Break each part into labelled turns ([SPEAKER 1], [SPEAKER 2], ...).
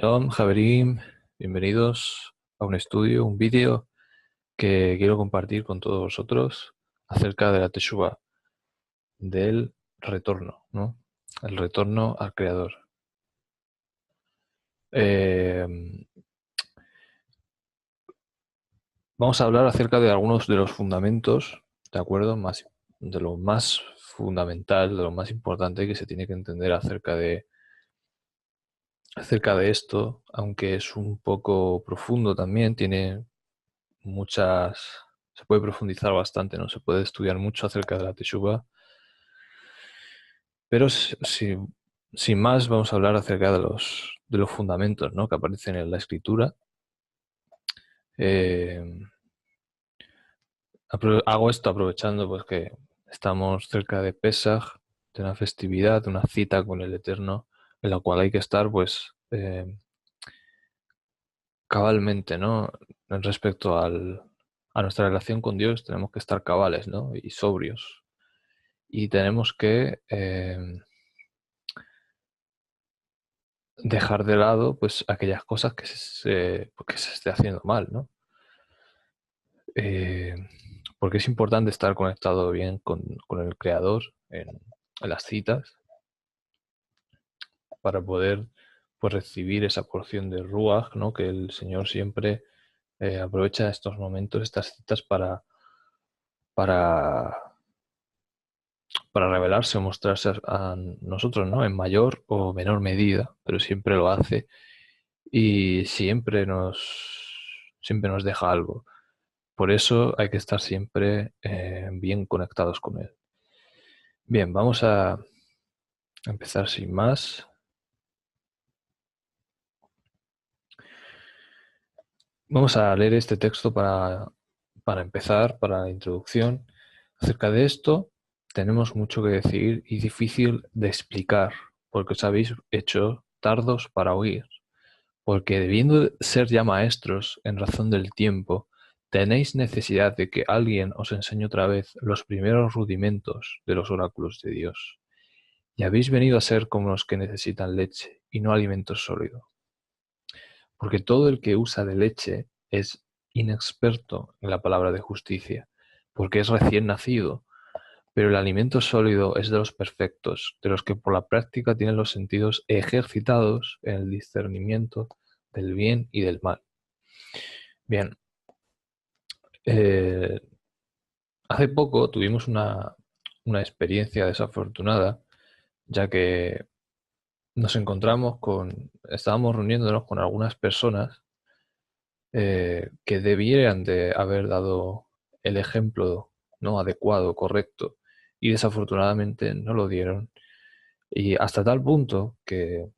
[SPEAKER 1] Shalom, Javerim, bienvenidos a un estudio, un vídeo que quiero compartir con todos vosotros acerca de la Teshuvah, del retorno, ¿no? El retorno al Creador. Eh, Vamos a hablar acerca de algunos de los fundamentos, ¿de acuerdo? De lo más fundamental, de lo más importante que se tiene que entender acerca de esto, aunque es un poco profundo también, tiene muchas, se puede profundizar bastante, ¿no? Se puede estudiar mucho acerca de la Teshuvah, pero sin más vamos a hablar acerca de los fundamentos, ¿no? Que aparecen en la Escritura. Eh, Hago esto aprovechando pues que estamos cerca de Pesaj, de una festividad, de una cita con el Eterno, en la cual hay que estar pues cabalmente, ¿no? Respecto a nuestra relación con Dios tenemos que estar cabales, ¿no? Y sobrios. Y tenemos que dejar de lado pues aquellas cosas pues, que se esté haciendo mal, ¿no? Eh, Porque es importante estar conectado bien con el Creador en las citas para poder pues, recibir esa porción de Ruach, ¿no? Que el Señor siempre aprovecha estos momentos, estas citas para, para revelarse o mostrarse a nosotros, ¿no? En mayor o menor medida, pero siempre lo hace y siempre nos deja algo. Por eso hay que estar siempre bien conectados con él. Bien, vamos a empezar sin más. Vamos a leer este texto para empezar, para la introducción. Acerca de esto tenemos mucho que decir y difícil de explicar, porque os habéis hecho tardos para oír. Porque debiendo ser ya maestros en razón del tiempo, tenéis necesidad de que alguien os enseñe otra vez los primeros rudimentos de los oráculos de Dios. Y habéis venido a ser como los que necesitan leche y no alimento sólido. Porque todo el que usa de leche es inexperto en la palabra de justicia, porque es recién nacido, pero el alimento sólido es de los perfectos, de los que por la práctica tienen los sentidos ejercitados en el discernimiento del bien y del mal. Bien, eh, hace poco tuvimos una experiencia desafortunada, ya que estábamos reuniéndonos con algunas personas que debieran de haber dado el ejemplo, ¿no? Adecuado, correcto, y desafortunadamente no lo dieron. Y hasta tal punto que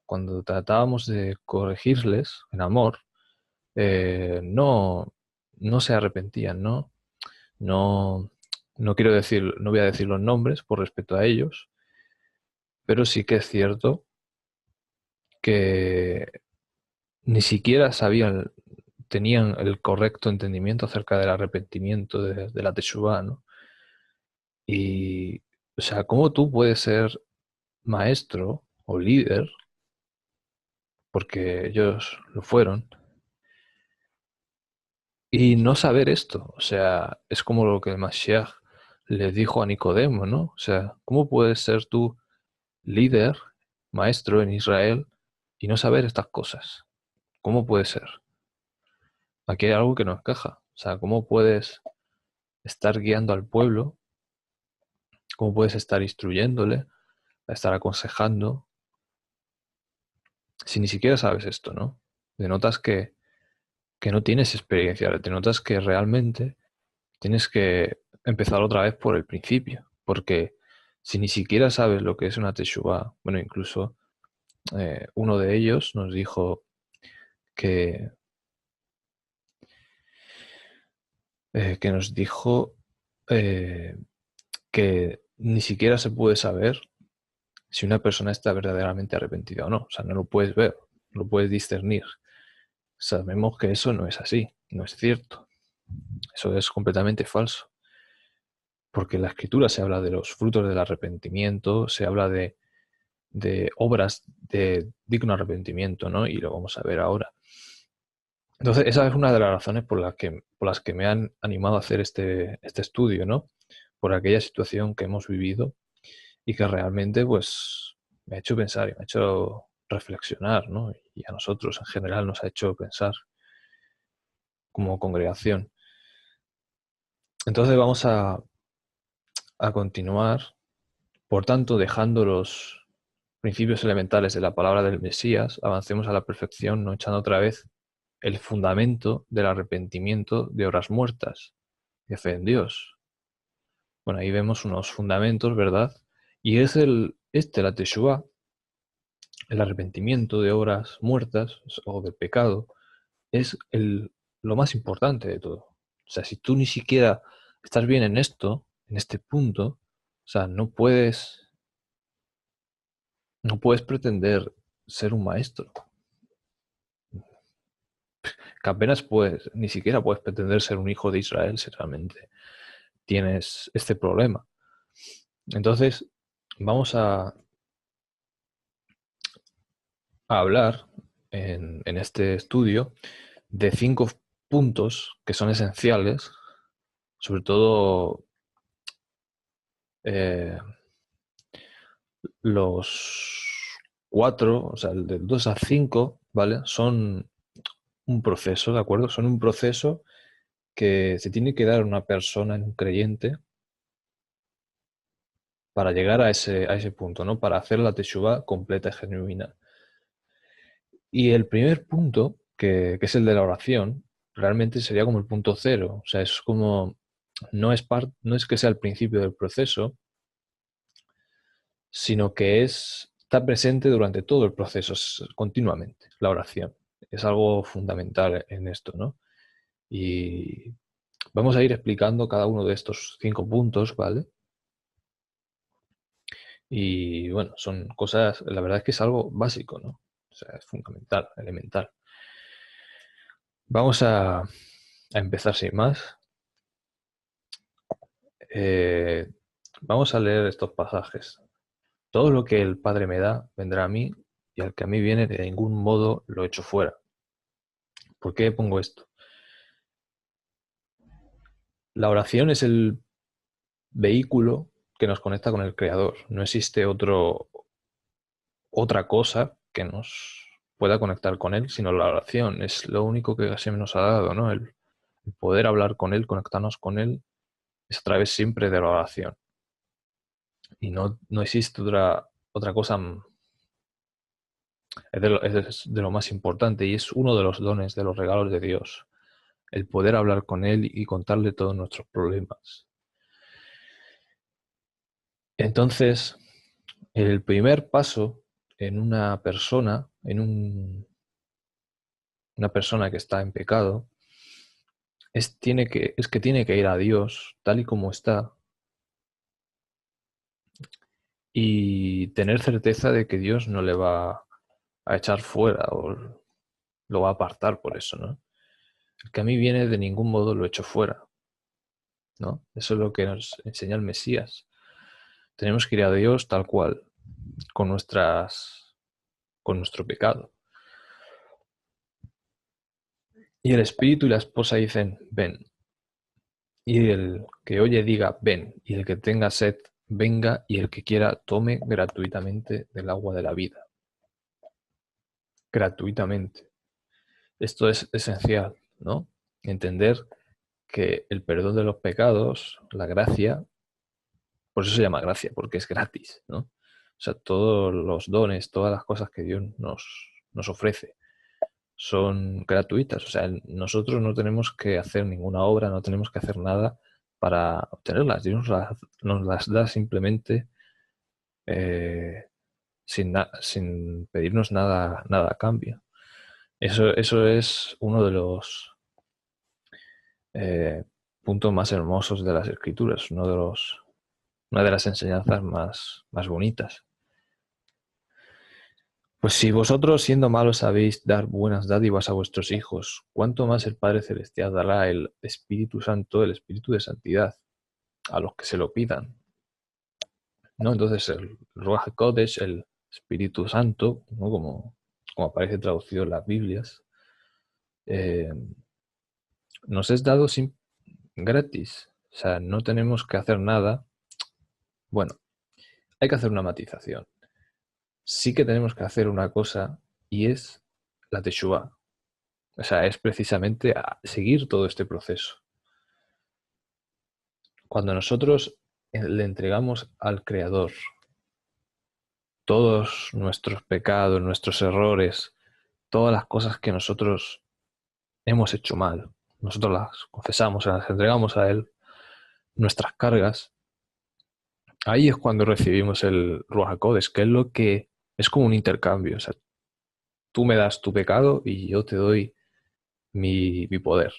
[SPEAKER 1] cuando tratábamos de corregirles en amor, no se arrepentían, ¿no? No, no quiero decir, no voy a decir los nombres por respeto a ellos, pero sí que es cierto que ni siquiera tenían el correcto entendimiento acerca del arrepentimiento de la Teshuvah, ¿no? Y, o sea, ¿cómo tú puedes ser maestro o líder, porque ellos lo fueron, y no saber esto? O sea, es como lo que el Mashiach le dijo a Nicodemo, ¿no? O sea, ¿cómo puedes ser tú líder, maestro en Israel y no saber estas cosas? ¿Cómo puede ser? Aquí hay algo que no encaja. O sea, ¿cómo puedes estar guiando al pueblo? ¿Cómo puedes estar instruyéndole, estar aconsejando, si ni siquiera sabes esto, ¿no? Denotas que no tienes experiencia, denotas que realmente tienes que empezar otra vez por el principio, porque si ni siquiera sabes lo que es una teshuvah, bueno, incluso uno de ellos nos dijo que, que nos dijo eh, que ni siquiera se puede saber si una persona está verdaderamente arrepentida o no. O sea, no lo puedes ver, no lo puedes discernir. Sabemos que eso no es así, no es cierto. Eso es completamente falso. Porque en la escritura se habla de los frutos del arrepentimiento, se habla de obras de digno arrepentimiento, ¿no? Y lo vamos a ver ahora. Entonces, esa es una de las razones por las que me han animado a hacer este estudio, ¿no? Por aquella situación que hemos vivido y que realmente, pues, me ha hecho pensar y me ha hecho reflexionar, ¿no? Y a nosotros en general nos ha hecho pensar como congregación. Entonces vamos a continuar, por tanto, dejando los principios elementales de la palabra del Mesías, avancemos a la perfección, no echando otra vez el fundamento del arrepentimiento de obras muertas, de fe en Dios. Bueno, ahí vemos unos fundamentos, ¿verdad? Y es la Teshuvá, el arrepentimiento de obras muertas o del pecado, es lo más importante de todo. O sea, si tú ni siquiera estás bien en esto, en este punto, o sea, no puedes pretender ser un maestro. Que apenas puedes, ni siquiera puedes pretender ser un hijo de Israel si realmente tienes este problema. Entonces, vamos a hablar en este estudio de 5 puntos que son esenciales, sobre todo los 4, o sea, el del 2 a 5, ¿vale? Son un proceso, ¿de acuerdo? Son un proceso que se tiene que dar a una persona, en un creyente, para llegar a ese punto, ¿no? Para hacer la teshuvá completa y genuina. Y el primer punto, que es el de la oración, realmente sería como el punto cero. O sea, es como, no es que sea el principio del proceso, sino que está presente durante todo el proceso, continuamente, la oración. Es algo fundamental en esto, ¿no? Y vamos a ir explicando cada uno de estos 5 puntos, ¿vale? Y bueno, son cosas, la verdad es que es algo básico, ¿no? O sea, es fundamental, elemental. Vamos a empezar sin más. Eh, Vamos a leer estos pasajes. Todo lo que el Padre me da vendrá a mí, y al que a mí viene de ningún modo lo echo fuera. ¿Por qué pongo esto? La oración es el vehículo que nos conecta con el Creador. No existe otra cosa que nos pueda conectar con Él, sino la oración. Es lo único que se nos ha dado, ¿no? El poder hablar con Él, conectarnos con Él, es a través siempre de la oración. Y no existe otra cosa, es de lo más importante y es uno de los dones, de los regalos de Dios, el poder hablar con Él y contarle todos nuestros problemas. Entonces, el primer paso en una persona, una persona que está en pecado, es que tiene que ir a Dios tal y como está y tener certeza de que Dios no le va a echar fuera o lo va a apartar por eso, ¿no? El que a mí viene de ningún modo lo echo fuera, ¿no? Eso es lo que nos enseña el Mesías. Tenemos que ir a Dios tal cual, con nuestro pecado. Y el espíritu y la esposa dicen, ven. Y el que oye diga, ven. Y el que tenga sed, venga. Y el que quiera, tome gratuitamente del agua de la vida. Gratuitamente. Esto es esencial, ¿no? Entender que el perdón de los pecados, la gracia, por eso se llama gracia, porque es gratis, ¿no? O sea, todos los dones, todas las cosas que Dios nos ofrece son gratuitas. O sea, nosotros no tenemos que hacer ninguna obra, no tenemos que hacer nada para obtenerlas. Dios nos las da simplemente eh, sin pedirnos nada a cambio. Eso es uno de los eh, puntos más hermosos de las Escrituras, una de las enseñanzas más bonitas. Pues si vosotros, siendo malos, sabéis dar buenas dádivas a vuestros hijos, ¿cuánto más el Padre Celestial dará el Espíritu Santo, el Espíritu de Santidad, a los que se lo pidan? ¿No? Entonces el Ruach HaKodesh, Espíritu Santo, ¿no? Como aparece traducido en las Biblias, eh, nos es dado gratis. O sea, no tenemos que hacer nada. Bueno, hay que hacer una matización. Sí que tenemos que hacer una cosa y es la Teshuvá. O sea, es precisamente seguir todo este proceso. Cuando nosotros le entregamos al Creador todos nuestros pecados, nuestros errores, todas las cosas que nosotros hemos hecho mal, nosotros las confesamos, las entregamos a Él, nuestras cargas, ahí es cuando recibimos el Ruach HaKodesh, que es lo que es como un intercambio. O sea, tú me das tu pecado y yo te doy mi poder.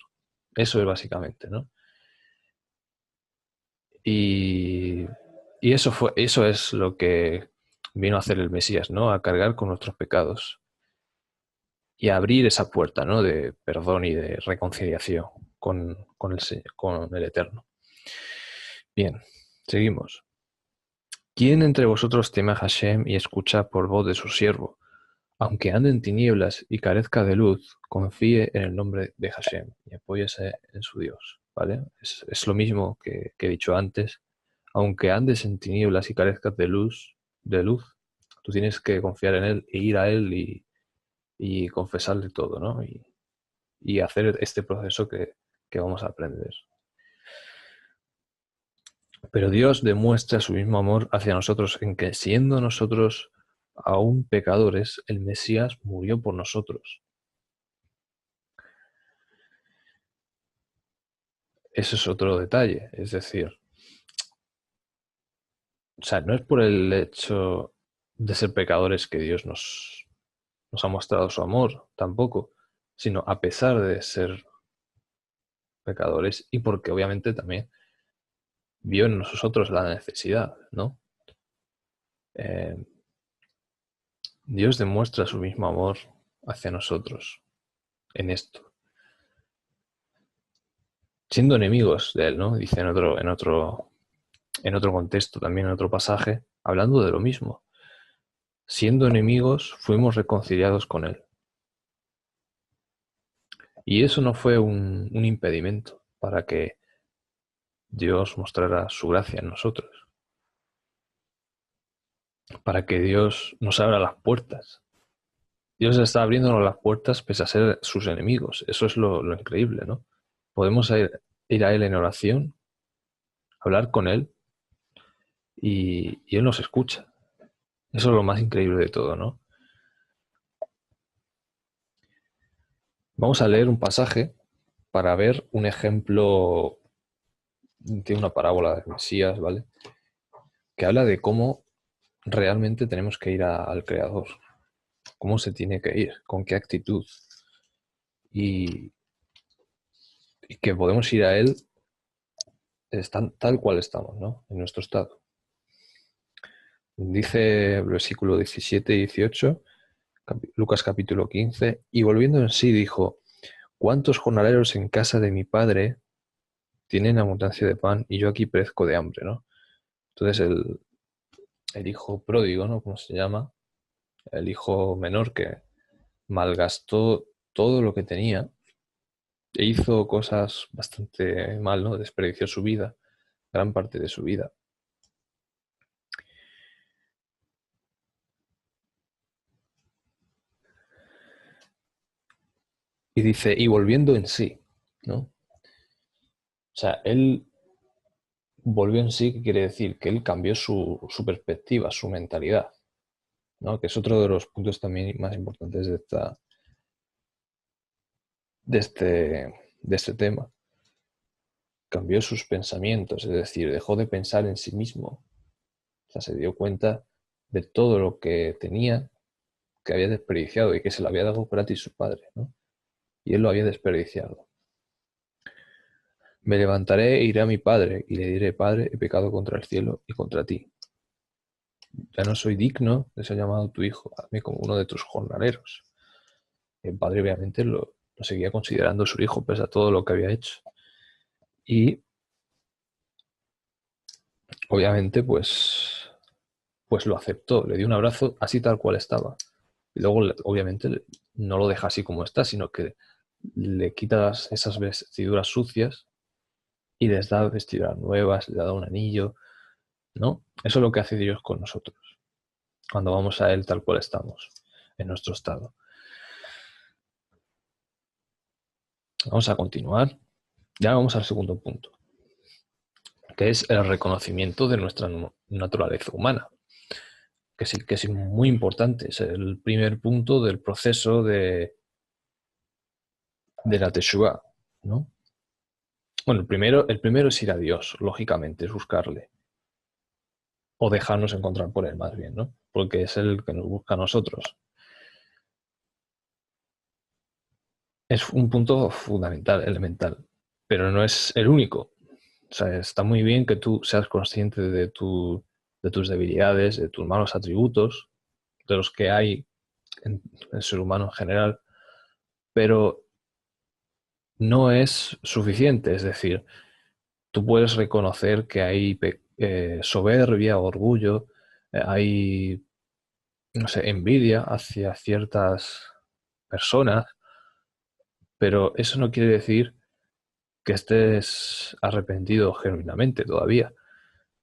[SPEAKER 1] Eso es básicamente, ¿no? Y, y eso es lo que vino a hacer el Mesías, ¿no? A cargar con nuestros pecados y a abrir esa puerta, ¿no? De perdón y de reconciliación con el Eterno. Bien, seguimos. ¿Quién entre vosotros teme a Hashem y escucha por voz de su siervo? Aunque ande en tinieblas y carezca de luz, confíe en el nombre de Hashem y apóyese en su Dios, ¿vale? Es lo mismo que he dicho antes. Aunque andes en tinieblas y carezcas de luz, tú tienes que confiar en Él e ir a Él y confesarle todo, ¿no? Y hacer este proceso que vamos a aprender. Pero Dios demuestra su mismo amor hacia nosotros en que, siendo nosotros aún pecadores, el Mesías murió por nosotros. Ese es otro detalle. Es decir, o sea, no es por el hecho de ser pecadores que Dios nos ha mostrado su amor, tampoco, sino a pesar de ser pecadores y porque obviamente también vio en nosotros la necesidad, ¿no? Eh, Dios demuestra su mismo amor hacia nosotros en esto, siendo enemigos de Él, ¿no? Dice en otro contexto, también en otro pasaje, hablando de lo mismo. Siendo enemigos, fuimos reconciliados con Él. Y eso no fue un impedimento para que Dios mostrara su gracia en nosotros, para que Dios nos abra las puertas. Dios está abriéndonos las puertas pese a ser sus enemigos. Eso es lo increíble, ¿no? Podemos ir a Él en oración, hablar con Él y Él nos escucha. Eso es lo más increíble de todo, ¿no? Vamos a leer un pasaje para ver un ejemplo de una parábola del Mesías, ¿vale? Que habla de cómo realmente tenemos que ir al Creador, cómo se tiene que ir, con qué actitud y, y que podemos ir a Él tal cual estamos, ¿no? En nuestro estado. Dice el versículo 17 y 18, Lucas capítulo 15, y volviendo en sí dijo, ¿cuántos jornaleros en casa de mi padre tienen abundancia de pan y yo aquí perezco de hambre, ¿no? Entonces el hijo pródigo, ¿no? Como se llama, el hijo menor que malgastó todo lo que tenía e hizo cosas bastante mal, ¿no? Desperdició su vida, gran parte de su vida. Y dice, y volviendo en sí, ¿no? O sea, él volvió en sí, que quiere decir que él cambió su perspectiva, su mentalidad, ¿no? Que es otro de los puntos también más importantes de este tema. Cambió sus pensamientos, es decir, dejó de pensar en sí mismo. O sea, se dio cuenta de todo lo que tenía, que había desperdiciado y que se lo había dado gratis su padre, ¿no? Y él lo había desperdiciado. Me levantaré e iré a mi padre y le diré, Padre, he pecado contra el cielo y contra ti. Ya no soy digno de ser llamado tu hijo, hazme como uno de tus jornaleros. El padre obviamente lo seguía considerando su hijo pese a todo lo que había hecho. Y obviamente pues pues lo aceptó, le dio un abrazo así tal cual estaba. Y luego, obviamente, no lo deja así como está, sino que le quita esas vestiduras sucias y les da vestiduras nuevas, le da un anillo, ¿no? Eso es lo que hace Dios con nosotros, cuando vamos a Él tal cual estamos, en nuestro estado. Vamos a continuar. Ya vamos al segundo punto, que es el reconocimiento de nuestra naturaleza humana, que sí que es muy importante. Es el primer punto del proceso de la Teshuvah, ¿no? Bueno, el primero es ir a Dios, lógicamente, es buscarle. O dejarnos encontrar por Él, más bien, ¿no? Porque es el que nos busca a nosotros. Es un punto fundamental, elemental, pero no es el único. O sea, está muy bien que tú seas consciente de tus debilidades, de tus malos atributos, de los que hay en el ser humano en general, pero no es suficiente. Es decir, tú puedes reconocer que hay soberbia, orgullo, hay, no sé, envidia hacia ciertas personas, pero eso no quiere decir que estés arrepentido genuinamente todavía.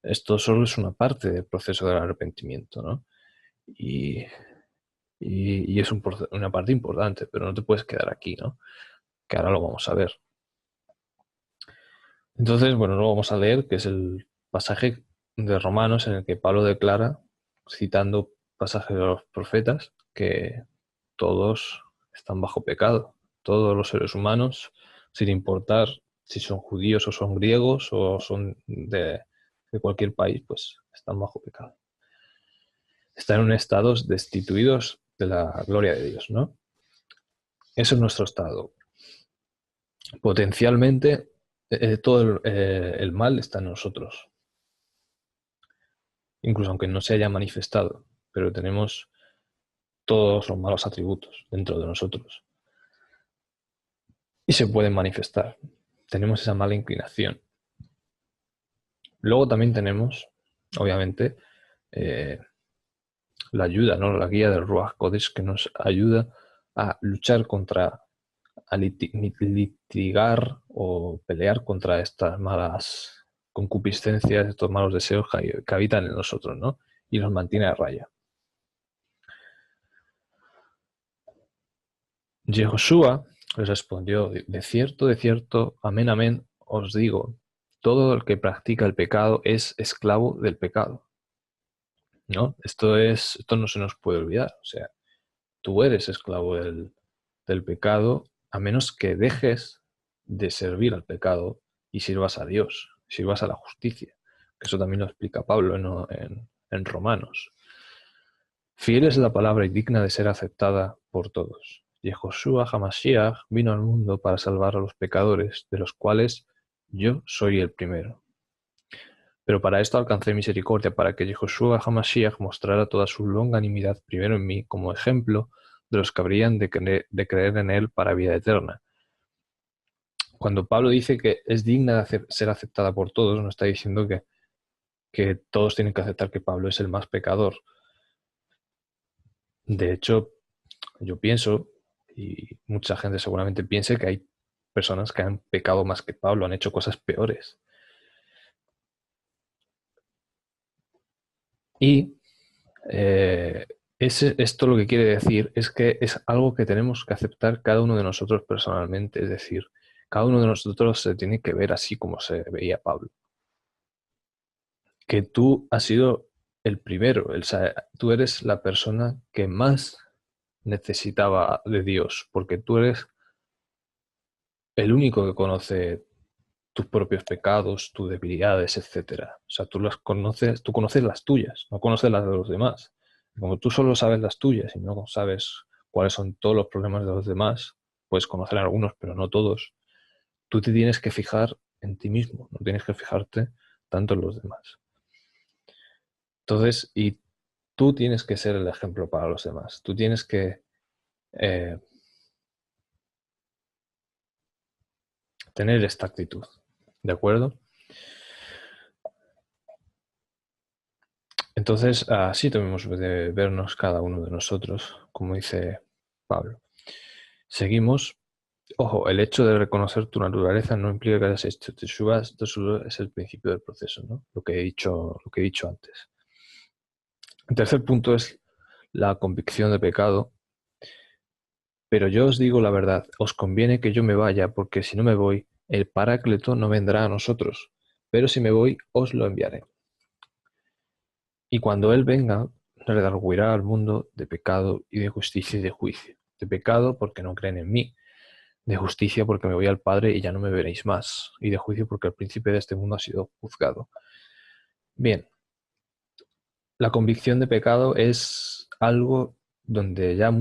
[SPEAKER 1] Esto solo es una parte del proceso del arrepentimiento, ¿no? Y, y es una parte importante, pero no te puedes quedar aquí, ¿no? Que ahora lo vamos a ver. Entonces, bueno, lo vamos a leer, que es el pasaje de Romanos en el que Pablo declara, citando pasajes de los profetas, que todos están bajo pecado, todos los seres humanos, sin importar si son judíos o son griegos o son de cualquier país, pues están bajo pecado. Están en estados destituidos de la gloria de Dios, ¿no? Eso es nuestro estado. Potencialmente, todo el mal está en nosotros, incluso aunque no se haya manifestado, pero tenemos todos los malos atributos dentro de nosotros y se pueden manifestar. Tenemos esa mala inclinación. Luego también tenemos, obviamente, eh, la ayuda, ¿no? La guía del Ruach Kodesh, que nos ayuda a luchar a litigar o pelear contra estas malas concupiscencias, estos malos deseos que habitan en nosotros, ¿no? Y nos mantiene a raya. Yehoshua les respondió, de cierto, amén, amén, os digo, todo el que practica el pecado es esclavo del pecado, ¿no? Esto no se nos puede olvidar. O sea, tú eres esclavo del pecado a menos que dejes de servir al pecado y sirvas a Dios, sirvas a la justicia. Que eso también lo explica Pablo en Romanos. Fiel es la palabra y digna de ser aceptada por todos. Yehoshua HaMashiach vino al mundo para salvar a los pecadores, de los cuales yo soy el primero. Pero para esto alcancé misericordia, para que Yehoshua HaMashiach mostrara toda su longanimidad primero en mí, como ejemplo de los que habrían de creer en él para vida eterna. Cuando Pablo dice que es digna de ser aceptada por todos, no está diciendo que todos tienen que aceptar que Pablo es el más pecador. De hecho, yo pienso, y mucha gente seguramente piense, que hay personas que han pecado más que Pablo, han hecho cosas peores. Y esto lo que quiere decir es que es algo que tenemos que aceptar cada uno de nosotros personalmente. Es decir, cada uno de nosotros se tiene que ver así como se veía Pablo. Que tú has sido el primero, tú eres la persona que más necesitaba de Dios, porque tú eres el único que conoce tus propios pecados, tus debilidades, etcétera. O sea, tú conoces las tuyas, no conoces las de los demás. Como tú solo sabes las tuyas y no sabes cuáles son todos los problemas de los demás, puedes conocer algunos, pero no todos. Tú te tienes que fijar en ti mismo, no tienes que fijarte tanto en los demás. Entonces, y tú tienes que ser el ejemplo para los demás. Tú tienes que eh, tener esta actitud, ¿de acuerdo? Entonces, así debemos de vernos cada uno de nosotros, como dice Pablo. Seguimos. Ojo, el hecho de reconocer tu naturaleza no implica que hayas hecho teshuva, esto solo es el principio del proceso, ¿no? Lo que he dicho antes. El tercer punto es la convicción de pecado. Pero yo os digo la verdad, os conviene que yo me vaya, porque si no me voy, el Paráclito no vendrá a nosotros, pero si me voy, os lo enviaré. Y cuando Él venga, redarguirá al mundo de pecado y de justicia y de juicio. De pecado porque no creen en mí, de justicia porque me voy al Padre y ya no me veréis más, y de juicio porque el príncipe de este mundo ha sido juzgado. Bien, la convicción de pecado es algo donde ya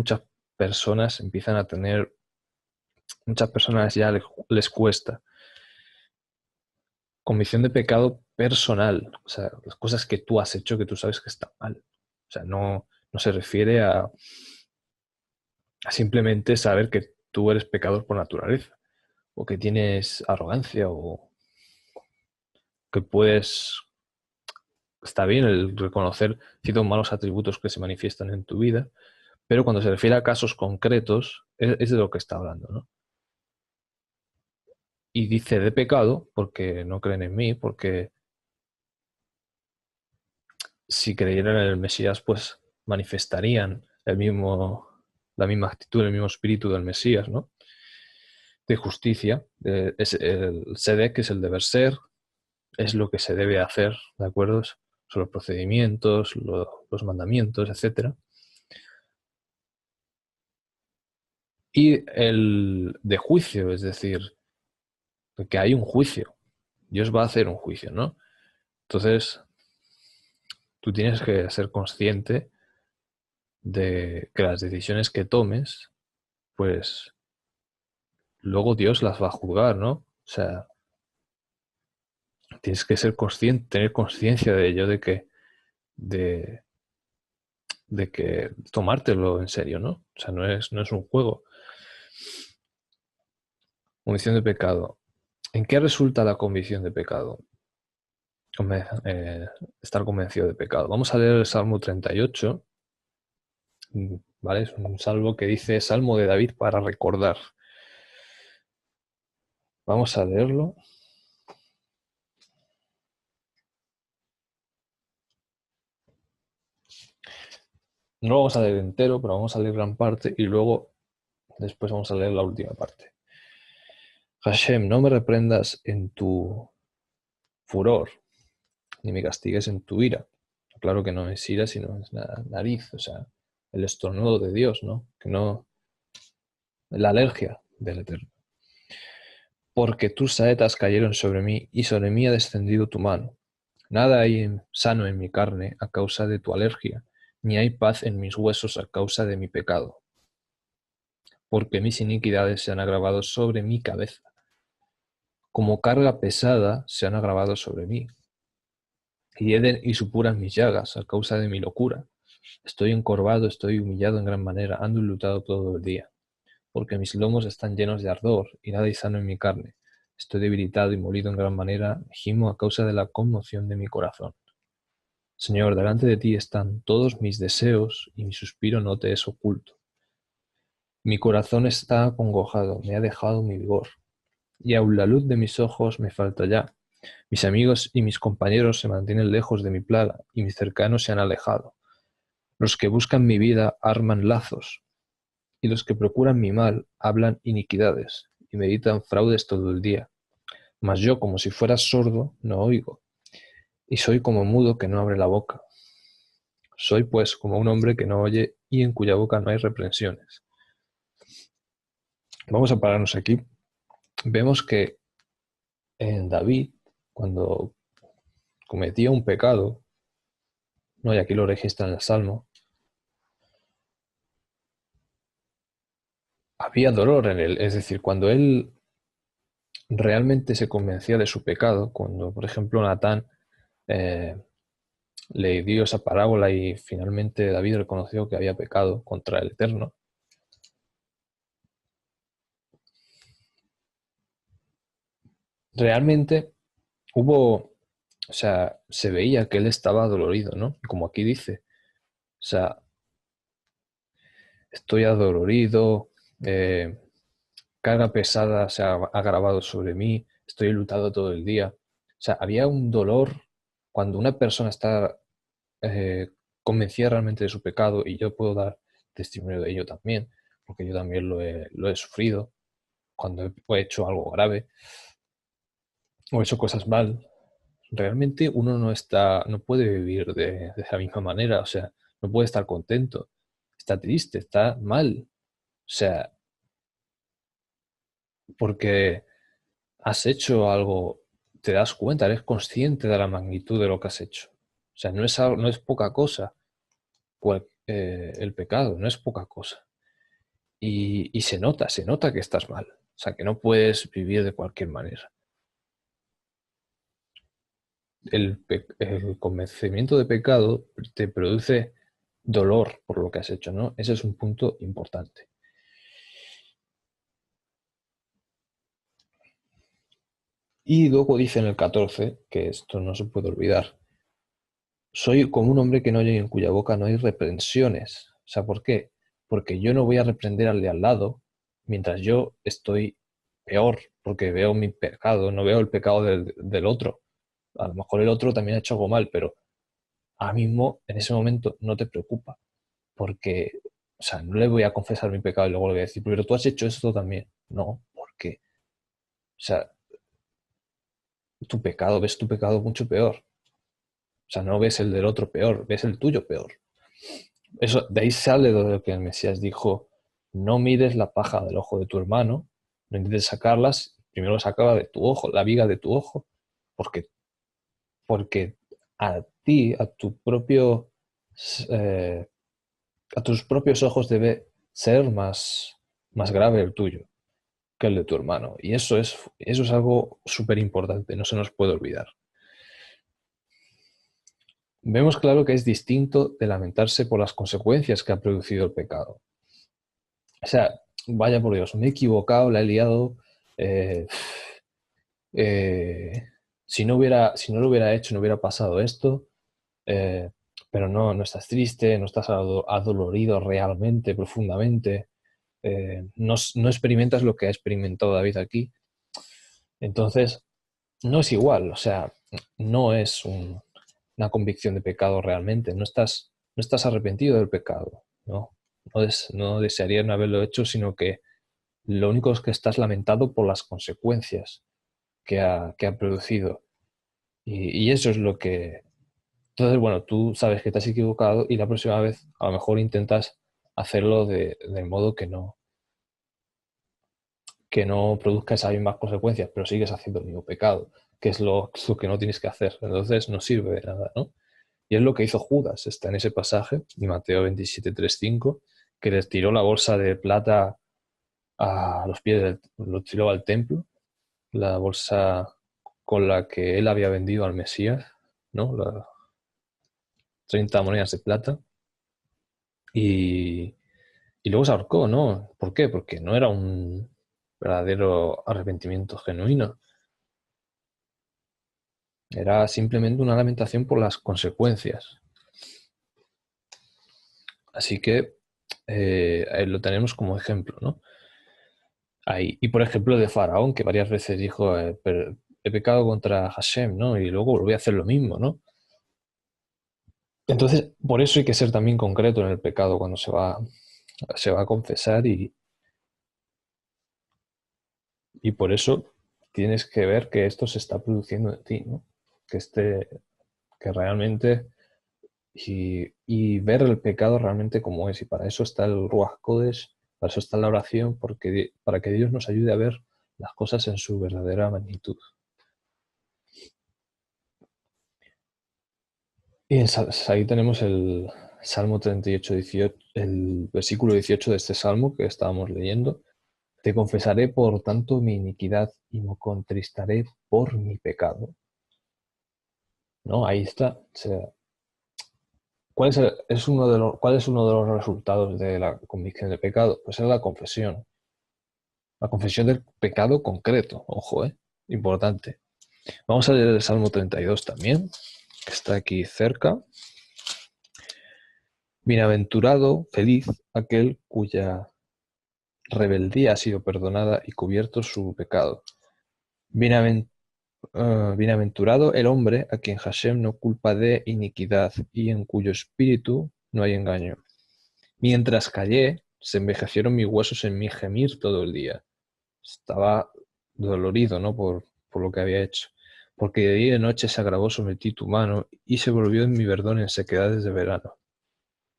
[SPEAKER 1] personas empiezan a tener, muchas personas ya les cuesta. Convicción de pecado personal, o sea, las cosas que tú has hecho que tú sabes que están mal. O sea, no se refiere a simplemente saber que tú eres pecador por naturaleza, o que tienes arrogancia, o que puedes... Está bien el reconocer ciertos malos atributos que se manifiestan en tu vida, pero cuando se refiere a casos concretos, es de lo que está hablando, ¿no? Y dice de pecado, porque no creen en mí, porque si creyeran en el Mesías, pues manifestarían la misma actitud, el mismo espíritu del Mesías, ¿no? De justicia. Es el Sedec, que es el deber ser, es lo que se debe hacer, ¿de acuerdo? Son los procedimientos, los mandamientos, etcétera. Y el de juicio, es decir, que hay un juicio. Dios va a hacer un juicio, ¿no? Entonces, tú tienes que ser consciente de que las decisiones que tomes, pues luego Dios las va a juzgar, ¿no? O sea, tienes que ser consciente, tener conciencia de ello, de, de que tomártelo en serio, ¿no? O sea, no es un juego. Convicción de pecado. ¿En qué resulta la convicción de pecado? Estar convencido de pecado. Vamos a leer el Salmo 38, ¿vale? Es un salmo que dice Salmo de David para recordar. Vamos a leerlo. No lo vamos a leer entero, pero vamos a leer gran parte y luego después vamos a leer la última parte. Hashem, no me reprendas en tu furor, ni me castigues en tu ira. Claro que no es ira, sino es la nariz, o sea, el estornudo de Dios, ¿no? Que no, la alergia del Eterno. Porque tus saetas cayeron sobre mí y sobre mí ha descendido tu mano. Nada hay sano en mi carne a causa de tu alergia, ni hay paz en mis huesos a causa de mi pecado. Porque mis iniquidades se han agravado sobre mi cabeza. Como carga pesada se han agravado sobre mí. Hieden y supuran mis llagas a causa de mi locura. Estoy encorvado, estoy humillado en gran manera, ando enlutado todo el día. Porque mis lomos están llenos de ardor y nada hay sano en mi carne. Estoy debilitado y molido en gran manera, gimo a causa de la conmoción de mi corazón. Señor, delante de ti están todos mis deseos y mi suspiro no te es oculto. Mi corazón está acongojado, me ha dejado mi vigor, y aun la luz de mis ojos me falta ya. Mis amigos y mis compañeros se mantienen lejos de mi plaga, y mis cercanos se han alejado. Los que buscan mi vida arman lazos, y los que procuran mi mal hablan iniquidades, y meditan fraudes todo el día. Mas yo, como si fuera sordo, no oigo, y soy como mudo que no abre la boca. Soy pues como un hombre que no oye y en cuya boca no hay reprensiones. Vamos a pararnos aquí. Vemos que en David, cuando cometía un pecado, ¿no? Y aquí lo registra en el Salmo, había dolor en él. Es decir, cuando él realmente se convencía de su pecado, cuando, por ejemplo, Natán eh, le dio esa parábola y finalmente David reconoció que había pecado contra el Eterno, realmente hubo O sea, se veía que él estaba dolorido, ¿no? Como aquí dice. O sea, estoy adolorido, eh, carga pesada se ha agravado sobre mí, estoy lutado todo el día. O sea, había un dolor cuando una persona está eh, convencida realmente de su pecado, y yo puedo dar testimonio de ello también, porque yo también lo he sufrido cuando he hecho algo grave o he hecho cosas mal. Realmente uno no puede vivir de la misma manera, o sea, no puede estar contento, está triste, está mal, o sea, porque has hecho algo, te das cuenta, eres consciente de la magnitud de lo que has hecho. O sea, no es poca cosa el pecado, no es poca cosa. Y se nota que estás mal. O sea, que no puedes vivir de cualquier manera. El convencimiento de pecado te produce dolor por lo que has hecho, ¿no? Ese es un punto importante. Y luego dice en el 14, que esto no se puede olvidar: soy como un hombre que no oye, en cuya boca no hay reprensiones. O sea, ¿por qué? Porque yo no voy a reprender al de al lado mientras yo estoy peor, porque veo mi pecado, no veo el pecado del otro. A lo mejor el otro también ha hecho algo mal, pero ahora mismo, en ese momento, no te preocupa, porque, o sea, no le voy a confesar mi pecado y luego le voy a decir, pero tú has hecho esto también. No, porque, o sea, tu pecado, ves tu pecado mucho peor. O sea, no ves el del otro peor, ves el tuyo peor. Eso, de ahí sale de lo que el Mesías dijo: no mires la paja del ojo de tu hermano, no intentes sacarlas, primero sacaba de tu ojo, la viga de tu ojo, porque, porque a ti, eh, a tus propios ojos debe ser más grave el tuyo que el de tu hermano. Y eso es algo súper importante, no se nos puede olvidar. Vemos claro que es distinto de lamentarse por las consecuencias que ha producido el pecado. O sea, vaya por Dios, me he equivocado, la he liado. eh, eh, si no lo hubiera hecho, no hubiera pasado esto. eh, pero no estás triste, no estás adolorido realmente, profundamente. No experimentas lo que ha experimentado David aquí. Entonces, no es igual, o sea, no es una convicción de pecado realmente, no estás arrepentido del pecado, ¿no? No desearía no haberlo hecho, sino que lo único es que estás lamentado por las consecuencias que ha producido. Y eso es lo que... Entonces, bueno, tú sabes que te has equivocado y la próxima vez a lo mejor intentas hacerlo de modo que no produzca esas mismas consecuencias, pero sigues haciendo el mismo pecado, que es lo que no tienes que hacer. Entonces no sirve de nada, ¿no? Y es lo que hizo Judas, está en ese pasaje, de Mateo 27, 3, 5, que les tiró la bolsa de plata a los pies, lo tiró al templo, la bolsa con la que él había vendido al Mesías, ¿no? Las 30 monedas de plata. Y, y luego se ahorcó, ¿no? ¿Por qué? Porque no era un verdadero arrepentimiento genuino. Era simplemente una lamentación por las consecuencias. Así que lo tenemos como ejemplo, ¿no? Ahí. Y por ejemplo de Faraón, que varias veces dijo, he pecado contra Hashem, ¿no? Y luego volví a hacer lo mismo, ¿no? Entonces, por eso hay que ser también concreto en el pecado cuando se va a confesar, y por eso tienes que ver que esto se está produciendo en ti, ¿no? Que realmente, y ver el pecado realmente como es. Y para eso está el Ruach Kodesh, para eso está la oración, para que Dios nos ayude a ver las cosas en su verdadera magnitud. Y ahí tenemos el Salmo 38, 18, el versículo 18 de este salmo que estábamos leyendo. Te confesaré, por tanto, mi iniquidad y me contristaré por mi pecado. ¿No? Ahí está. O sea, ¿cuál es uno de los resultados de la convicción de pecado? Pues es la confesión. La confesión del pecado concreto, ojo, importante. Vamos a leer el Salmo 32 también, que está aquí cerca. Bienaventurado, feliz, aquel cuya rebeldía ha sido perdonada y cubierto su pecado. Bienaventurado el hombre a quien Hashem no culpa de iniquidad y en cuyo espíritu no hay engaño. Mientras callé, se envejecieron mis huesos en mi gemir todo el día. Estaba dolorido, ¿no? Por lo que había hecho. Porque de día y de noche se agravó sobre ti tu mano y se volvió en mi verdón en sequedades de verano.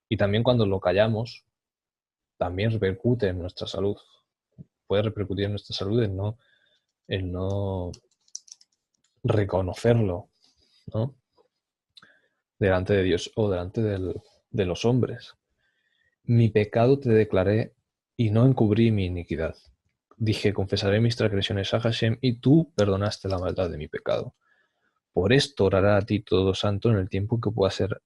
[SPEAKER 1] Y también cuando lo callamos, también repercute en nuestra salud. Puede repercutir en nuestra salud el no reconocerlo, ¿no? Delante de Dios o delante de los hombres. Mi pecado te declaré y no encubrí mi iniquidad. Dije, confesaré mis transgresiones a Hashem y tú perdonaste la maldad de mi pecado. Por esto orará a ti todo santo en el tiempo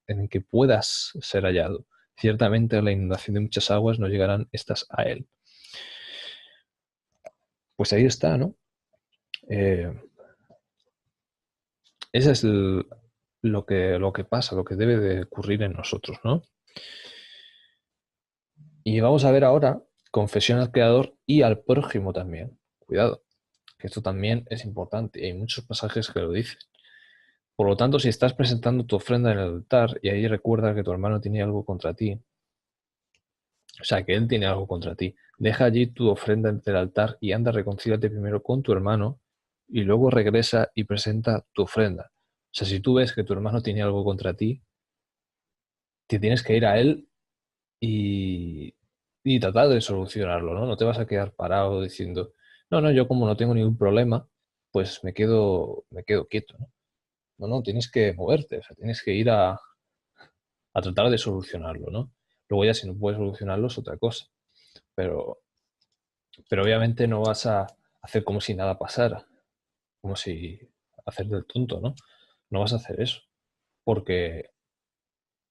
[SPEAKER 1] en el que puedas ser hallado. Ciertamente a la inundación de muchas aguas no llegarán estas a él. Pues ahí está, ¿no? Ese es lo que pasa, lo que debe de ocurrir en nosotros, ¿no? Y vamos a ver ahora confesión al Creador y al prójimo también. Cuidado, que esto también es importante y hay muchos pasajes que lo dicen. Por lo tanto, si estás presentando tu ofrenda en el altar y ahí recuerdas que tu hermano tiene algo contra ti, o sea, que él tiene algo contra ti, deja allí tu ofrenda ante el altar y anda, reconcíliate primero con tu hermano y luego regresa y presenta tu ofrenda. O sea, si tú ves que tu hermano tiene algo contra ti, te tienes que ir a él y, y tratar de solucionarlo, ¿no? No te vas a quedar parado diciendo, no, no, yo como no tengo ningún problema, pues me quedo quieto, ¿no? No, no, tienes que moverte, o sea, tienes que ir a tratar de solucionarlo, ¿no? Luego ya si no puedes solucionarlo es otra cosa, pero, pero obviamente no vas a hacer como si nada pasara, como si hacer del tonto, ¿no? No vas a hacer eso, porque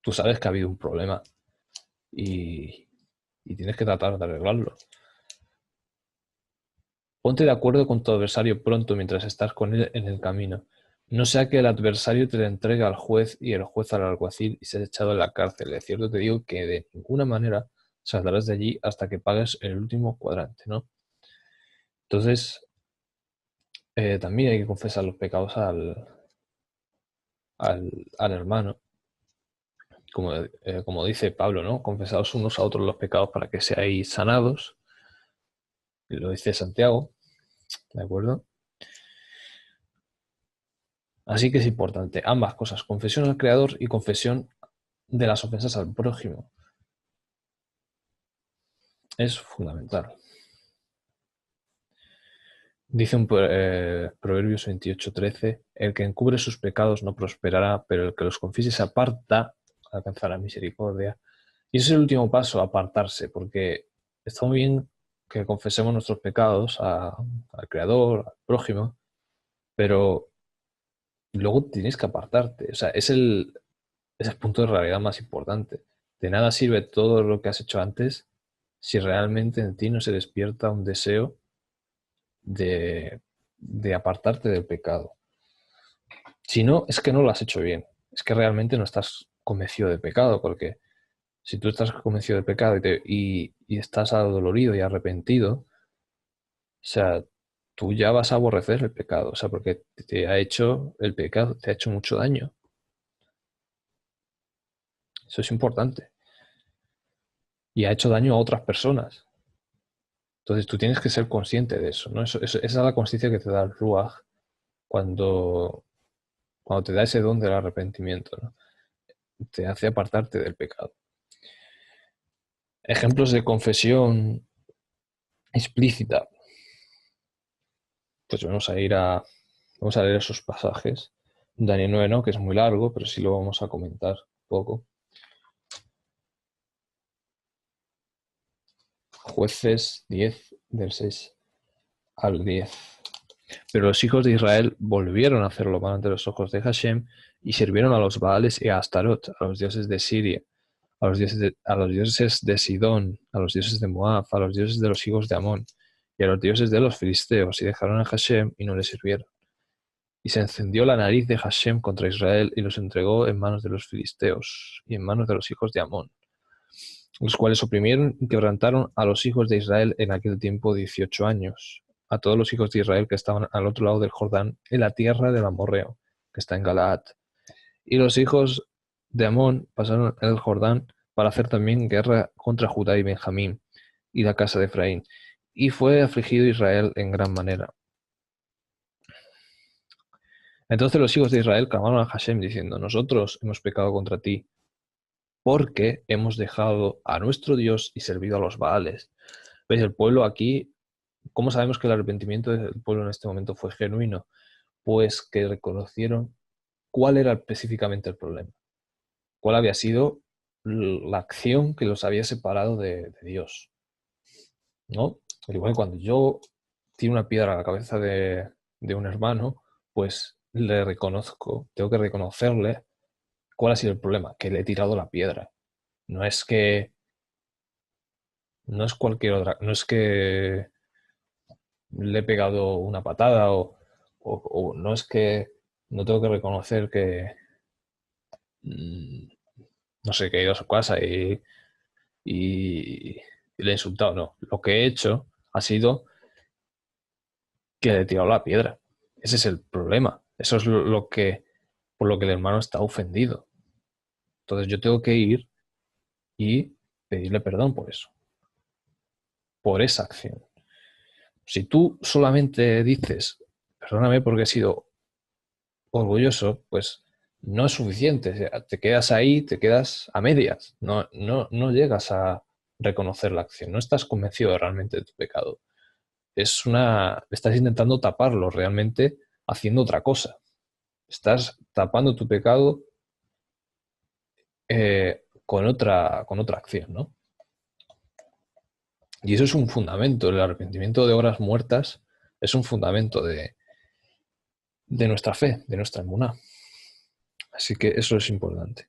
[SPEAKER 1] tú sabes que ha habido un problema y, y tienes que tratar de arreglarlo. Ponte de acuerdo con tu adversario pronto mientras estás con él en el camino. No sea que el adversario te entregue al juez y el juez al alguacil y seas echado en la cárcel. De cierto te digo que de ninguna manera saldrás de allí hasta que pagues el último cuadrante, ¿no? Entonces, también hay que confesar los pecados al hermano. Como dice Pablo, ¿no? Confesaos unos a otros los pecados para que seáis sanados. Y lo dice Santiago, ¿de acuerdo? Así que es importante ambas cosas, confesión al Creador y confesión de las ofensas al prójimo. Es fundamental. Dice Proverbios 28:13, el que encubre sus pecados no prosperará, pero el que los confiese se aparta alcanzará misericordia. Y ese es el último paso, apartarse, porque está muy bien que confesemos nuestros pecados al Creador, al prójimo, pero luego tienes que apartarte. O sea, es el punto de realidad más importante. De nada sirve todo lo que has hecho antes si realmente en ti no se despierta un deseo de apartarte del pecado. Si no, es que no lo has hecho bien. Es que realmente no estás convencido de pecado, porque si tú estás convencido de pecado y estás adolorido y arrepentido, o sea, tú ya vas a aborrecer el pecado, o sea, porque te ha hecho el pecado, te ha hecho mucho daño. Eso es importante. Y ha hecho daño a otras personas. Entonces tú tienes que ser consciente de eso, ¿no? Esa es la conciencia que te da el Ruach cuando, cuando te da ese don del arrepentimiento, ¿no? Te hace apartarte del pecado. Ejemplos de confesión explícita. Pues vamos a leer esos pasajes. Daniel 9 no, que es muy largo, pero sí lo vamos a comentar un poco. Jueces 10, del 6 al 10. Pero los hijos de Israel volvieron a hacer lo malo ante los ojos de Hashem y sirvieron a los Baales y a Astarot, a los dioses de Siria, a los dioses de Sidón, a los dioses de Moab, a los dioses de los hijos de Amón y a los dioses de los filisteos, y dejaron a Hashem y no le sirvieron. Y se encendió la nariz de Hashem contra Israel y los entregó en manos de los filisteos y en manos de los hijos de Amón, los cuales oprimieron y quebrantaron a los hijos de Israel en aquel tiempo 18 años, a todos los hijos de Israel que estaban al otro lado del Jordán, en la tierra del Amorreo, que está en Galaad. Y los hijos de Amón pasaron el Jordán para hacer también guerra contra Judá y Benjamín y la casa de Efraín. Y fue afligido Israel en gran manera. Entonces los hijos de Israel clamaron a Hashem diciendo: nosotros hemos pecado contra ti, porque hemos dejado a nuestro Dios y servido a los Baales. ¿Veis? El pueblo aquí, ¿cómo sabemos que el arrepentimiento del pueblo en este momento fue genuino? Pues que reconocieron cuál era específicamente el problema. ¿Cuál había sido la acción que los había separado de Dios? ¿No? Al igual que cuando yo tiro una piedra a la cabeza de un hermano, pues le reconozco, tengo que reconocerle cuál ha sido el problema, que le he tirado la piedra. No es que, no es cualquier otra, no es que le he pegado una patada o no es que no tengo que reconocer que, no sé, que he ido a su casa y le he insultado. No, lo que he hecho ha sido que le he tirado la piedra. Ese es el problema. Eso es lo que, por lo que el hermano está ofendido. Entonces yo tengo que ir y pedirle perdón por eso, por esa acción. Si tú solamente dices, perdóname porque he sido orgulloso, pues no es suficiente. O sea, te quedas ahí, te quedas a medias. No llegas a reconocer la acción. No estás convencido realmente de tu pecado. Estás intentando taparlo realmente haciendo otra cosa. Estás tapando tu pecado con otra acción, ¿no? Y eso es un fundamento. El arrepentimiento de obras muertas es un fundamento de nuestra fe, de nuestra emuná. Así que eso es importante.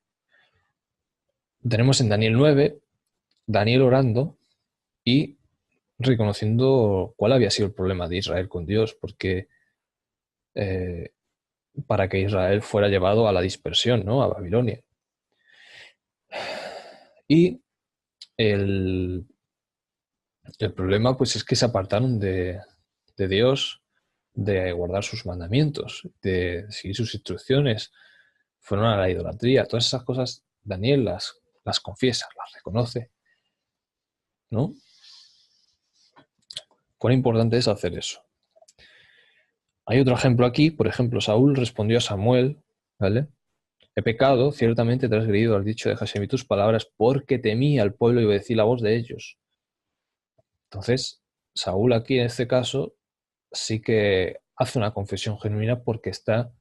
[SPEAKER 1] Tenemos en Daniel 9, Daniel orando y reconociendo cuál había sido el problema de Israel con Dios, porque para que Israel fuera llevado a la dispersión, ¿no? A Babilonia. Y el problema pues es que se apartaron de Dios, de guardar sus mandamientos, de seguir sus instrucciones, fueron a la idolatría. Todas esas cosas Daniel las confiesa, las reconoce, ¿no? ¿Cuán importante es hacer eso? Hay otro ejemplo aquí, por ejemplo, Saúl respondió a Samuel, ¿vale? He pecado, ciertamente transgredido al dicho de Hashem y tus palabras, porque temí al pueblo y obedecí la voz de ellos. Entonces, Saúl aquí en este caso sí que hace una confesión genuina porque está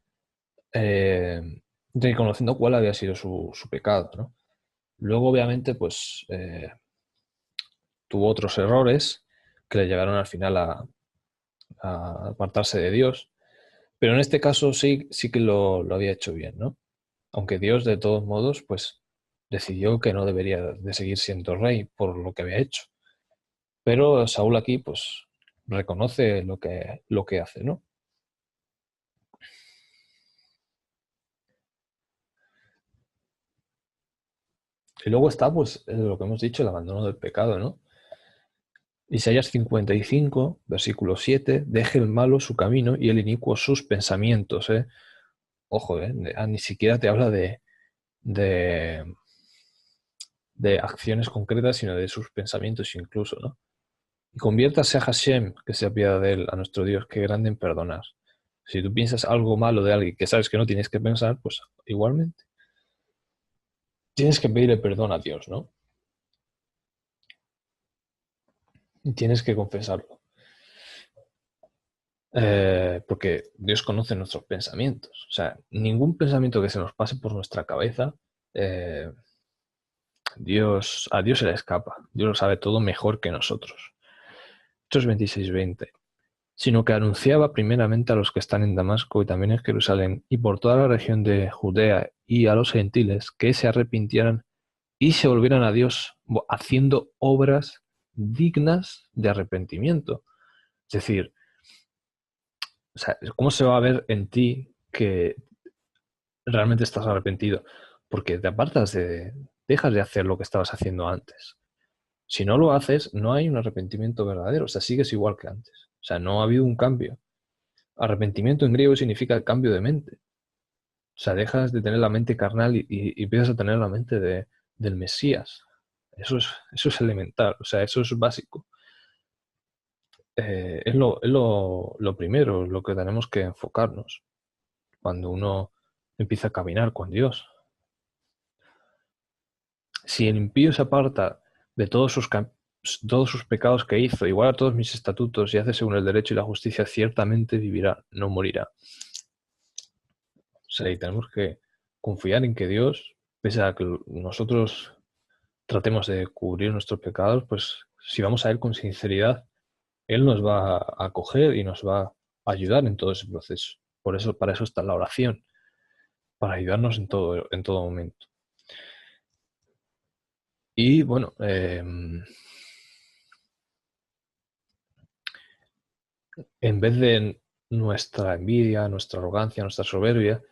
[SPEAKER 1] reconociendo cuál había sido su pecado, ¿no? Luego, obviamente, pues tuvo otros errores que le llevaron al final a apartarse de Dios, pero en este caso sí que lo había hecho bien, ¿no? Aunque Dios, de todos modos, pues decidió que no debería de seguir siendo rey por lo que había hecho. Pero Saúl aquí, pues, reconoce lo que hace, ¿no? Y luego está, pues, lo que hemos dicho, el abandono del pecado, ¿no? Isaías 55, versículo 7, deje el malo su camino y el inicuo sus pensamientos, ¿eh? Ojo, ¿eh? Ni siquiera te habla de, de acciones concretas, sino de sus pensamientos incluso, ¿no? Y conviértase a Hashem, que sea piedad de él, a nuestro Dios, que grande en perdonar. Si tú piensas algo malo de alguien que sabes que no tienes que pensar, pues igualmente tienes que pedirle perdón a Dios, ¿no? Y tienes que confesarlo. Porque Dios conoce nuestros pensamientos. O sea, ningún pensamiento que se nos pase por nuestra cabeza, eh, a Dios se le escapa. Dios lo sabe todo mejor que nosotros. Hechos 26:20. Sino que anunciaba primeramente a los que están en Damasco y también en Jerusalén y por toda la región de Judea y a los gentiles que se arrepintieran y se volvieran a Dios haciendo obras dignas de arrepentimiento. Es decir, O sea, ¿cómo se va a ver en ti que realmente estás arrepentido? Porque te apartas dejas de hacer lo que estabas haciendo antes. Si no lo haces, no hay un arrepentimiento verdadero, o sea, sigues igual que antes. O sea, no ha habido un cambio. Arrepentimiento en griego significa cambio de mente. O sea, dejas de tener la mente carnal y empiezas a tener la mente del Mesías. Eso es elemental, o sea, eso es básico. Es lo primero, lo que tenemos que enfocarnos cuando uno empieza a caminar con Dios. Si el impío se aparta de todos sus pecados que hizo, igual a todos mis estatutos y hace según el derecho y la justicia, ciertamente vivirá, no morirá. O sea, y tenemos que confiar en que Dios, pese a que nosotros tratemos de cubrir nuestros pecados, pues si vamos a Él con sinceridad, Él nos va a acoger y nos va a ayudar en todo ese proceso. Por eso, para eso está la oración, para ayudarnos en todo momento. Y bueno, en vez de nuestra envidia, nuestra arrogancia, nuestra soberbia,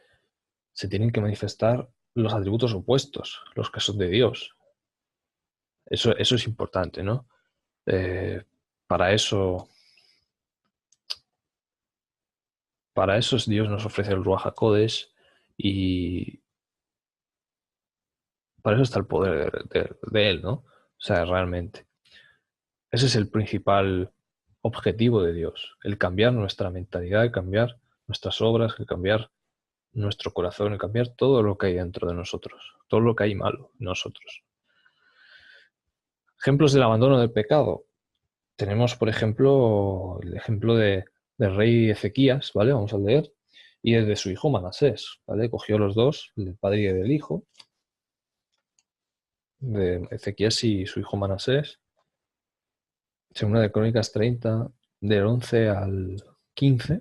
[SPEAKER 1] se tienen que manifestar los atributos opuestos, los que son de Dios. Eso es importante, ¿no? Eh, para eso, para eso Dios nos ofrece el Ruach HaKodesh y para eso está el poder de Él, ¿no? O sea, realmente. Ese es el principal objetivo de Dios, el cambiar nuestra mentalidad, el cambiar nuestras obras, el cambiar nuestro corazón, el cambiar todo lo que hay dentro de nosotros, todo lo que hay malo en nosotros. Ejemplos del abandono del pecado. Tenemos, por ejemplo, el ejemplo del rey Ezequías, ¿vale? Vamos a leer. Y el de su hijo Manasés, ¿vale? Cogió los dos, el del padre y el del hijo, de Ezequías y su hijo Manasés. Segunda de Crónicas 30, del 11 al 15.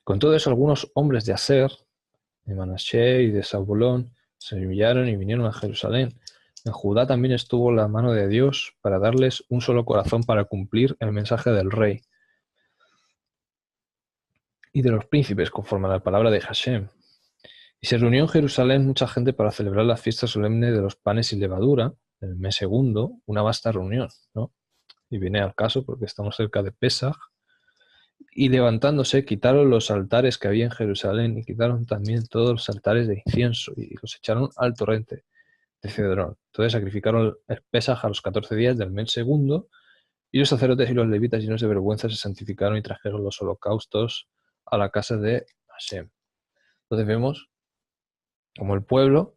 [SPEAKER 1] Con todo eso, algunos hombres de Aser, de Manasés y de Zabulón, se humillaron y vinieron a Jerusalén. En Judá también estuvo la mano de Dios para darles un solo corazón para cumplir el mensaje del rey y de los príncipes, conforme a la palabra de Hashem. Y se reunió en Jerusalén mucha gente para celebrar la fiesta solemne de los panes sin levadura, en el mes segundo, una vasta reunión, ¿no? Y viene al caso porque estamos cerca de Pesaj. Y levantándose, quitaron los altares que había en Jerusalén y quitaron también todos los altares de incienso y los echaron al torrente de Cedrón. Entonces sacrificaron el Pesaj a los 14 días del mes segundo y los sacerdotes y los levitas llenos de vergüenza se santificaron y trajeron los holocaustos a la casa de Hashem. Entonces vemos como el pueblo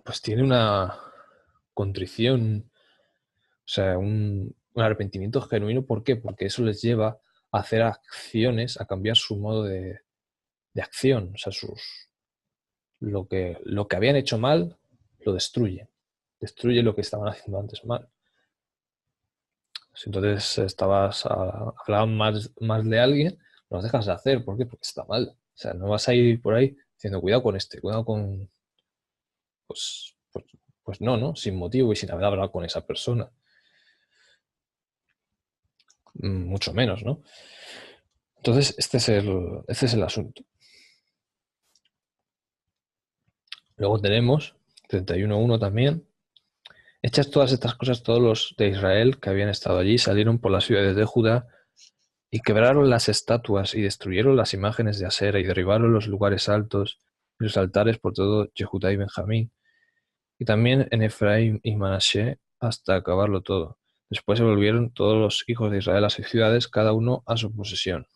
[SPEAKER 1] pues tiene una contrición, o sea, un arrepentimiento genuino. ¿Por qué? Porque eso les lleva a hacer acciones, a cambiar su modo de acción. O sea, lo que habían hecho mal, lo destruye. Destruye lo que estaban haciendo antes mal. Si entonces hablaban más de alguien, lo dejas de hacer. ¿Por qué? Porque está mal. O sea, no vas a ir por ahí diciendo cuidado con este, cuidado con... Pues, pues, pues no, ¿no? Sin motivo y sin haber hablado con esa persona. Mucho menos, ¿no? Entonces, este es el asunto. Luego tenemos 31.1 también. Hechas todas estas cosas, todos los de Israel que habían estado allí salieron por las ciudades de Judá y quebraron las estatuas y destruyeron las imágenes de Asera y derribaron los lugares altos y los altares por todo Jehudá y Benjamín y también en Efraín y Manasé hasta acabarlo todo. Después se volvieron todos los hijos de Israel a sus ciudades, cada uno a su posesión.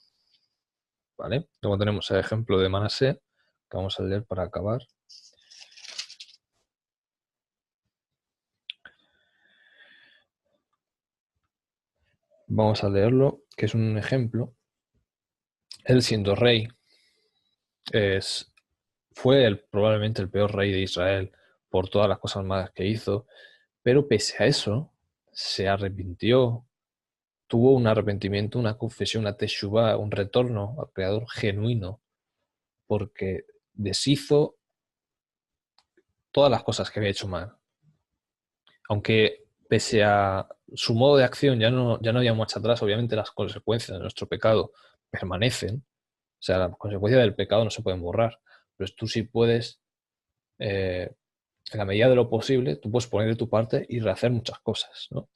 [SPEAKER 1] ¿Vale? Luego tenemos el ejemplo de Manasé, que vamos a leer para acabar. Vamos a leerlo, que es un ejemplo. Él siendo rey, fue probablemente el peor rey de Israel por todas las cosas malas que hizo, pero pese a eso, se arrepintió, tuvo un arrepentimiento, una confesión, una teshuvá, un retorno al Creador genuino, porque deshizo todas las cosas que había hecho mal. Aunque pese a su modo de acción ya no había marcha atrás, obviamente las consecuencias de nuestro pecado permanecen. O sea, la consecuencia del pecado no se pueden borrar, pero tú sí puedes, en la medida de lo posible, tú puedes poner de tu parte y rehacer muchas cosas, ¿no?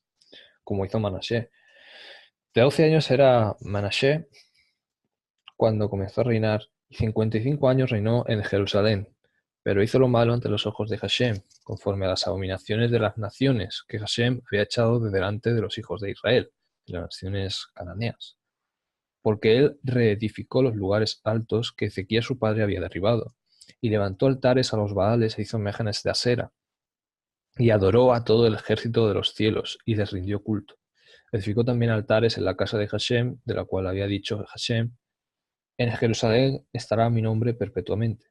[SPEAKER 1] Como hizo Manasé. De 12 años era Manasé cuando comenzó a reinar, y 55 años reinó en Jerusalén, pero hizo lo malo ante los ojos de Hashem, conforme a las abominaciones de las naciones que Hashem había echado de delante de los hijos de Israel, de las naciones cananeas, porque él reedificó los lugares altos que Ezequías su padre había derribado, y levantó altares a los Baales e hizo imágenes de acera, y adoró a todo el ejército de los cielos, y les rindió culto. Edificó también altares en la casa de Hashem, de la cual había dicho Hashem: en Jerusalén estará mi nombre perpetuamente.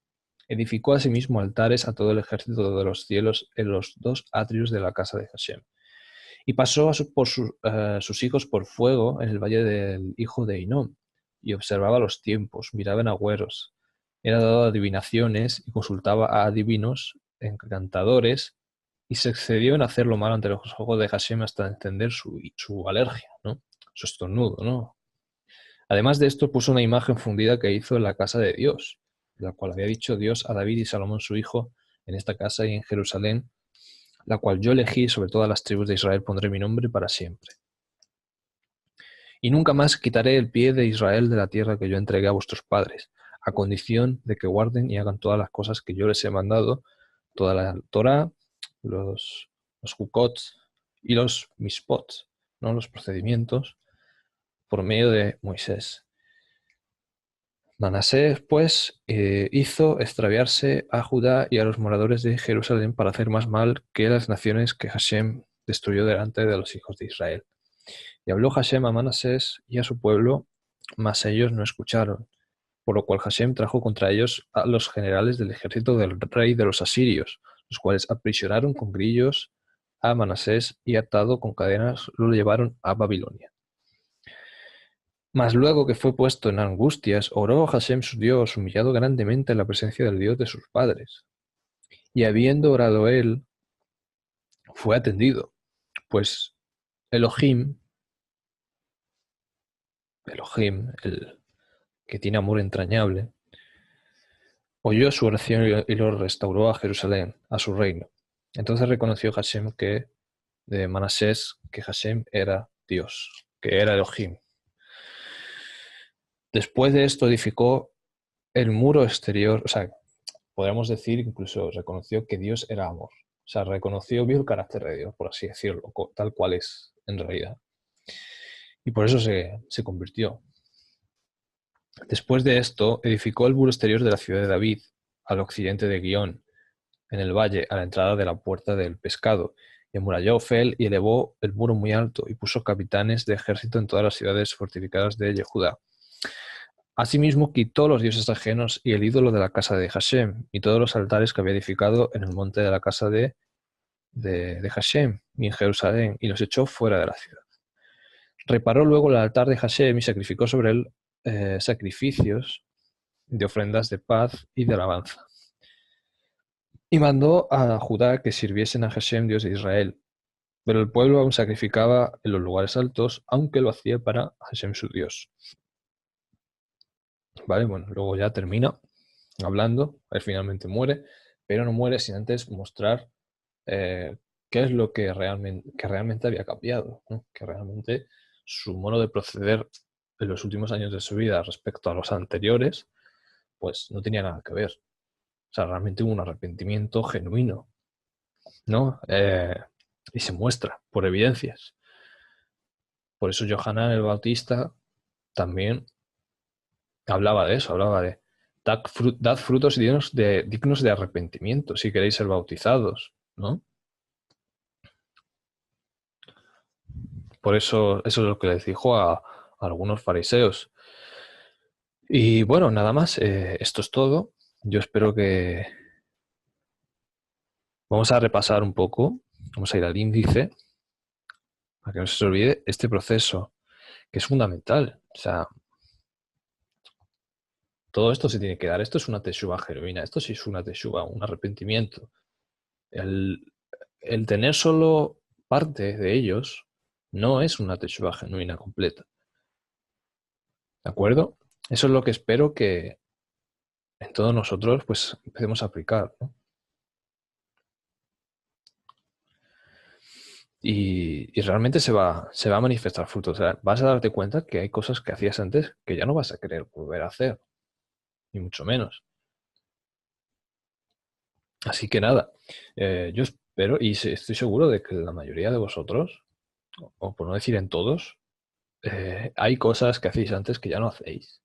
[SPEAKER 1] Edificó asimismo altares a todo el ejército de los cielos en los dos atrios de la casa de Hashem. Y pasó por sus hijos por fuego en el valle del hijo de Hinnom, y observaba los tiempos, miraba en agüeros, era dado adivinaciones y consultaba a adivinos, encantadores, y se excedió en hacer lo malo ante los ojos de Hashem hasta encender su alergia, ¿no? Su estornudo, ¿no? Además de esto, puso una imagen fundida que hizo en la casa de Dios, la cual había dicho Dios a David y Salomón su hijo: en esta casa y en Jerusalén, la cual yo elegí, sobre todas las tribus de Israel pondré mi nombre para siempre. Y nunca más quitaré el pie de Israel de la tierra que yo entregué a vuestros padres, a condición de que guarden y hagan todas las cosas que yo les he mandado, toda la Torah, los Hukot y los Mishpot, ¿no? Los procedimientos, por medio de Moisés. Manasés, pues, hizo extraviarse a Judá y a los moradores de Jerusalén para hacer más mal que las naciones que Hashem destruyó delante de los hijos de Israel. Y habló Hashem a Manasés y a su pueblo, mas ellos no escucharon, por lo cual Hashem trajo contra ellos a los generales del ejército del rey de los asirios, los cuales aprisionaron con grillos a Manasés y atado con cadenas lo llevaron a Babilonia. Mas luego que fue puesto en angustias, oró a Hashem su Dios, humillado grandemente en la presencia del Dios de sus padres. Y habiendo orado él, fue atendido, pues Elohim, el que tiene amor entrañable, oyó su oración y lo restauró a Jerusalén, a su reino. Entonces reconoció Hashem de Manasés, que Hashem era Dios, que era Elohim. Después de esto edificó el muro exterior, o sea, podríamos decir, incluso reconoció que Dios era amor. O sea, reconoció, vio el carácter de Dios, por así decirlo, tal cual es en realidad. Y por eso se convirtió. Después de esto, edificó el muro exterior de la ciudad de David, al occidente de Guión, en el valle, a la entrada de la puerta del pescado, y amuralló Ofel y elevó el muro muy alto, y puso capitanes de ejército en todas las ciudades fortificadas de Yehudá. Asimismo, quitó los dioses ajenos y el ídolo de la casa de Hashem, y todos los altares que había edificado en el monte de la casa de Hashem y en Jerusalén, y los echó fuera de la ciudad. Reparó luego el altar de Hashem y sacrificó sobre él sacrificios de ofrendas de paz y de alabanza. Y mandó a Judá que sirviesen a Hashem, Dios de Israel. Pero el pueblo aún sacrificaba en los lugares altos, aunque lo hacía para Hashem su Dios. Vale, bueno, luego ya termina hablando, él finalmente muere, pero no muere sin antes mostrar qué es lo que realmente había cambiado, ¿no? Que realmente su modo de proceder en los últimos años de su vida respecto a los anteriores, pues no tenía nada que ver. O sea, realmente hubo un arrepentimiento genuino, ¿no? Y se muestra por evidencias. Por eso Johanan el Bautista también hablaba de eso, hablaba de dad frutos dignos de arrepentimiento si queréis ser bautizados, ¿no? Por eso es lo que les dijo a algunos fariseos. Y bueno, nada más, esto es todo. Yo espero que vamos a repasar un poco, vamos a ir al índice, para que no se os olvide este proceso, que es fundamental. O sea, todo esto se tiene que dar. Esto es una teshuva genuina, esto sí es una teshuva, un arrepentimiento. El tener solo parte de ellos no es una teshuva genuina completa. ¿De acuerdo? Eso es lo que espero que en todos nosotros pues empecemos a aplicar, ¿no? Y realmente se va a manifestar fruto. O sea, vas a darte cuenta que hay cosas que hacías antes que ya no vas a querer volver a hacer, ni mucho menos. Así que nada, yo espero y estoy seguro de que la mayoría de vosotros, o por no decir en todos, hay cosas que hacéis antes que ya no hacéis.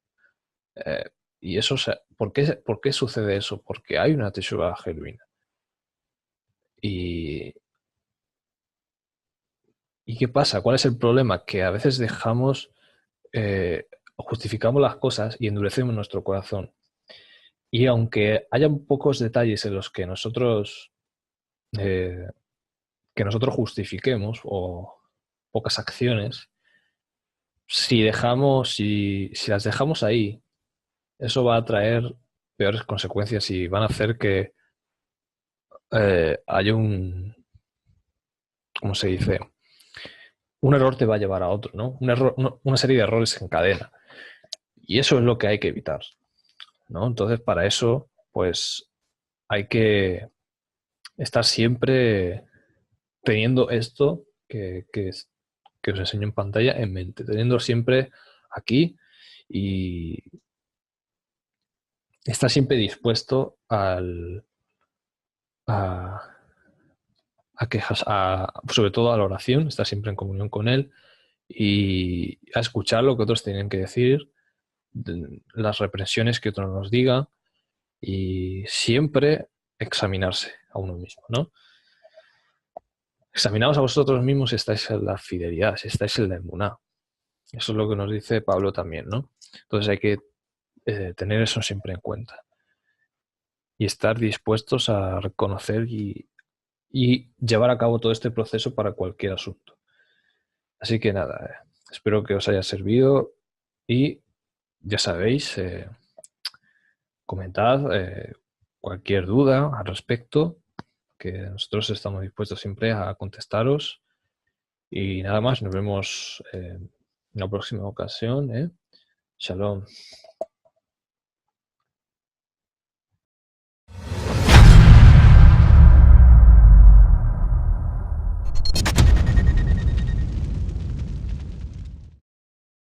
[SPEAKER 1] Eh, y eso, ¿por qué sucede eso? Porque hay una teshuva genuina. Y, ¿Y qué pasa? ¿Cuál es el problema? Que a veces justificamos las cosas y endurecemos nuestro corazón. Y aunque hayan pocos detalles en los eh, que nosotros justifiquemos o pocas acciones, si las dejamos ahí, eso va a traer peores consecuencias y van a hacer que haya ¿cómo se dice? Un error te va a llevar a otro, ¿no? Un error, una serie de errores en cadena. Y eso es lo que hay que evitar, ¿no? Entonces, para eso, pues hay que estar siempre teniendo esto que os enseño en pantalla en mente, teniendo siempre aquí y estar siempre dispuesto a, sobre todo a la oración, estar siempre en comunión con Él y a escuchar lo que otros tienen que decir, las represiones que otros nos digan y siempre examinarse a uno mismo, ¿no? Examinaos a vosotros mismos si estáis en la fidelidad, si estáis en la emuná. Eso es lo que nos dice Pablo también, ¿no? Entonces hay que tener eso siempre en cuenta y estar dispuestos a reconocer y llevar a cabo todo este proceso para cualquier asunto. Así que nada, espero que os haya servido y ya sabéis, comentad cualquier duda al respecto, que nosotros estamos dispuestos siempre a contestaros. Y nada más, nos vemos en la próxima ocasión. Shalom.